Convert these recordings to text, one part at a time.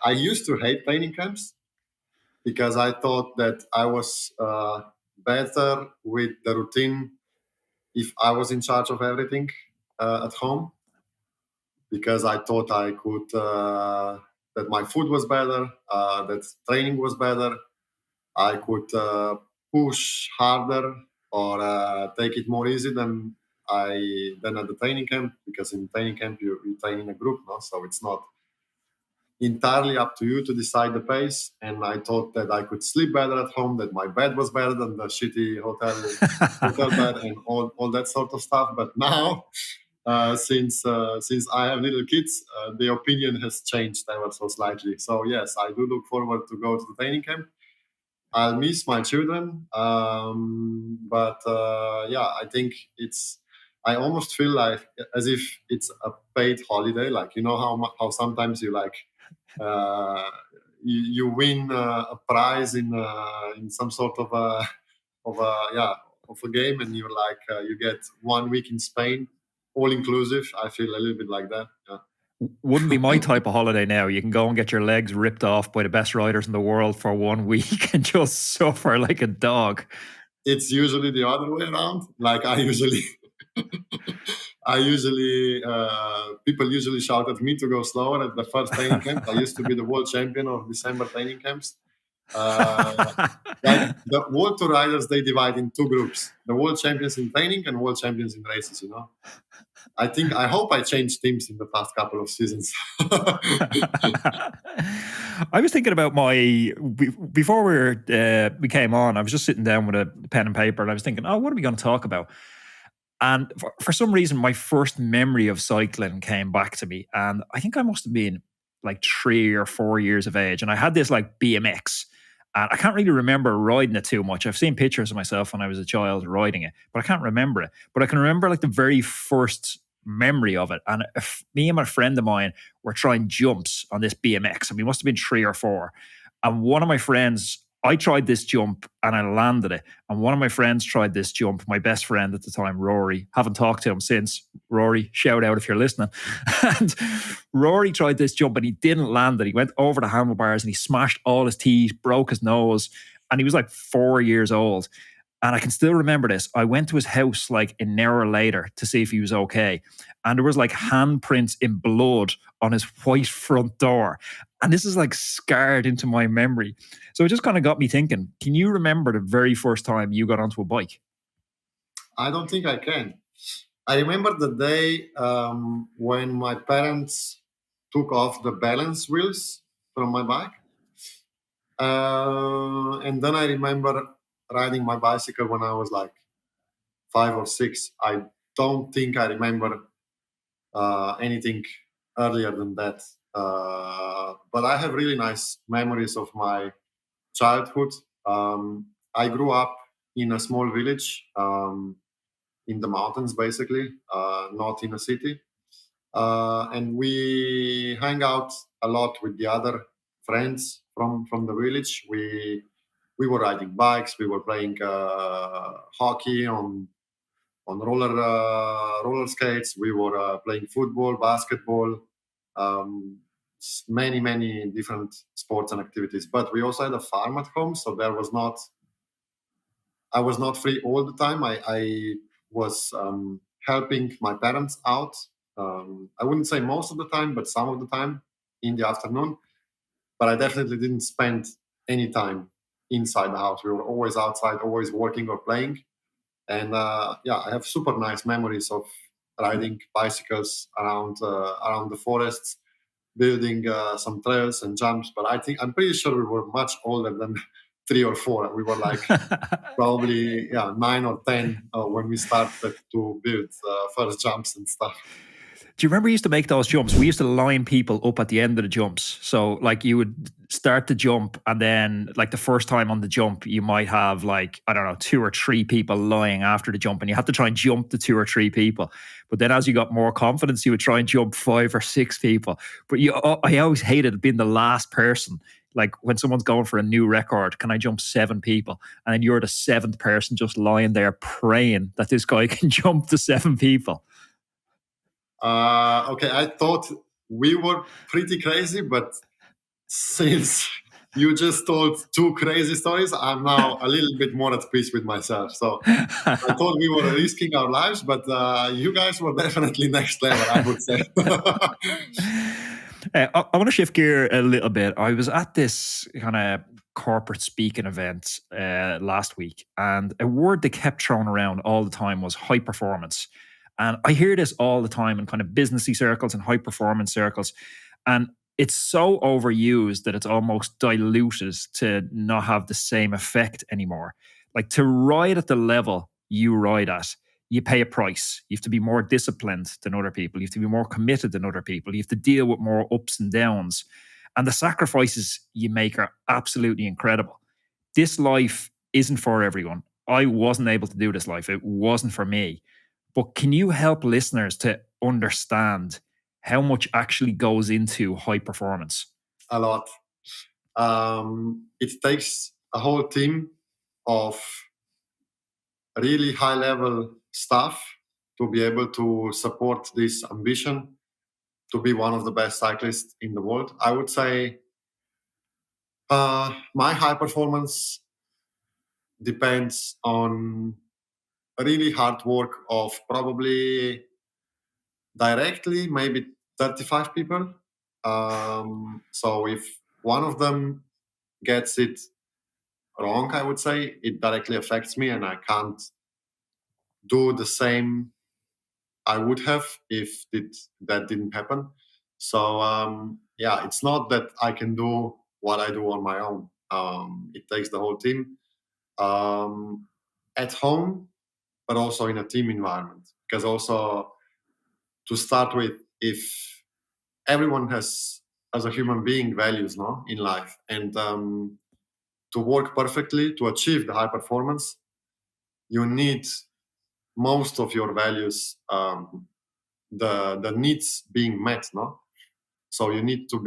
I used to hate training camps because I thought that I was better with the routine if I was in charge of everything at home, because I thought I could, that my food was better, that training was better. I could push harder or take it more easy than at the training camp, because in training camp you train in a group, no? So it's not entirely up to you to decide the pace. And I thought that I could sleep better at home, that my bed was better than the shitty hotel bed, and all that sort of stuff. But now, since I have little kids, the opinion has changed ever so slightly. So yes, I do look forward to go to the training camp. I'll miss my children, but yeah, I think I almost feel like as if it's a paid holiday. Like, you know how sometimes you like you win a prize in some sort of a game, and you're like you get 1 week in Spain, all inclusive. I feel a little bit like that. Yeah. Wouldn't be my type of holiday now. You can go and get your legs ripped off by the best riders in the world for 1 week and just suffer like a dog. It's usually the other way around. Like I usually people usually shout at me to go slower at the first training camp. I used to be the world champion of December training camps. Like the World Tour riders, they divide in two groups: the world champions in training and world champions in races. You know, I hope I changed teams in the past couple of seasons. I was thinking about before we came on, I was just sitting down with a pen and paper, and I was thinking, oh, what are we going to talk about? And for some reason, my first memory of cycling came back to me, and I think I must have been like 3 or 4 years of age, and I had this like BMX. And I can't really remember riding it too much. I've seen pictures of myself when I was a child riding it, but I can't remember it. But I can remember like the very first memory of it. And me and my friend of mine were trying jumps on this BMX, and we must have been 3 or 4. And one of my friends, I tried this jump and I landed it. And one of my friends tried this jump, my best friend at the time, Rory. Haven't talked to him since. Rory, shout out if you're listening. And Rory tried this jump and he didn't land it. He went over the handlebars and he smashed all his teeth, broke his nose. And he was like 4 years old. And I can still remember this. I went to his house like an hour later to see if he was okay. And there was like handprints in blood on his white front door. And this is like scarred into my memory. So it just kind of got me thinking, can you remember the very first time you got onto a bike? I don't think I can. I remember the day when my parents took off the balance wheels from my bike. And then I remember riding my bicycle when I was like 5 or 6. I don't think I remember anything earlier than that. But I have really nice memories of my childhood. I grew up in a small village in the mountains, basically, not in a city. And we hang out a lot with the other friends from the village. We were riding bikes. We were playing hockey on roller skates. We were playing football, basketball, many different sports and activities. But we also had a farm at home, so I was not free all the time. I was helping my parents out. I wouldn't say most of the time, but some of the time in the afternoon. But I definitely didn't spend any time inside the house. We were always outside, always working or playing. And yeah, I have super nice memories of riding bicycles around the forests, building some trails and jumps. But I'm pretty sure we were much older than 3 or 4. We were like probably 9 or 10 when we started to build first jumps and stuff. Do you remember we used to make those jumps? We used to line people up at the end of the jumps. So like you would start the jump, and then like the first time on the jump, you might have like, I don't know, 2 or 3 people lying after the jump, and you have to try and jump the 2 or 3 people. But then as you got more confidence, you would try and jump 5 or 6 people. But I always hated being the last person. Like when someone's going for a new record, can I jump 7 people? And then you're the 7th person just lying there praying that this guy can jump the 7 people. Okay, I thought we were pretty crazy, but Since you just told two crazy stories, I'm now a little bit more at peace with myself. So I thought we were risking our lives, but you guys were definitely next level, I would say. I want to shift gear a little bit. I was at this kind of corporate speaking event last week, and a word that kept thrown around all the time was high performance. And I hear this all the time in kind of businessy circles and high performance circles. And it's so overused that it's almost diluted to not have the same effect anymore. Like to ride at the level you ride at, you pay a price. You have to be more disciplined than other people. You have to be more committed than other people. You have to deal with more ups and downs. And the sacrifices you make are absolutely incredible. This life isn't for everyone. I wasn't able to do this life. It wasn't for me. But can you help listeners to understand how much actually goes into high performance? A lot. It takes a whole team of really high level staff to be able to support this ambition to be one of the best cyclists in the world. I would say my high performance depends on really hard work of probably directly maybe 35 people. So if one of them gets it wrong, I would say it directly affects me, and I can't do the same I would have if that didn't happen. So yeah, it's not that I can do what I do on my own. It takes the whole team um, at home, but also in a team environment. Because also to start with, if everyone has, as a human being, values, no, in life, and to work perfectly to achieve the high performance, you need most of your values, the needs being met, no. So you need to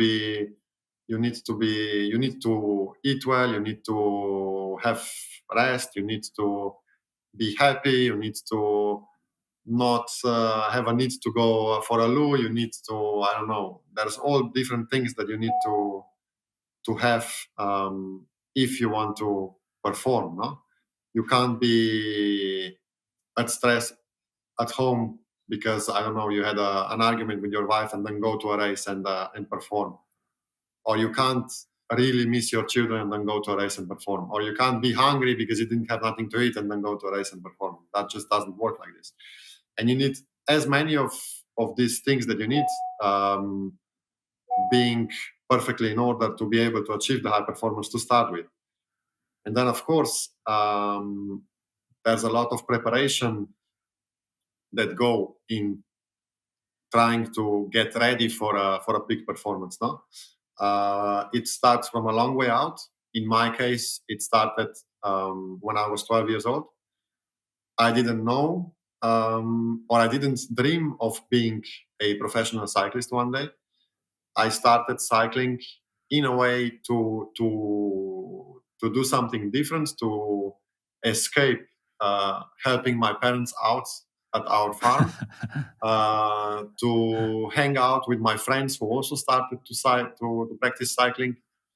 eat well, you need to have rest, you need to be happy, you need to not have a need to go for a loo, you need to, I don't know, there's all different things that you need to have if you want to perform, no. You can't be at stress at home because, I don't know, you had an argument with your wife and then go to a race and perform. Or you can't really miss your children and then go to a race and perform. Or you can't be hungry because you didn't have nothing to eat and then go to a race and perform. That just doesn't work like this. And you need as many of these things that you need being perfectly in order to be able to achieve the high performance to start with. And then, of course, there's a lot of preparation that go in trying to get ready for a peak performance. No, it starts from a long way out. In my case, it started when I was 12 years old. I didn't know or I didn't dream of being a professional cyclist one day. I started cycling in a way to do something different, to escape helping my parents out at our farm, to hang out with my friends who also started to practice cycling.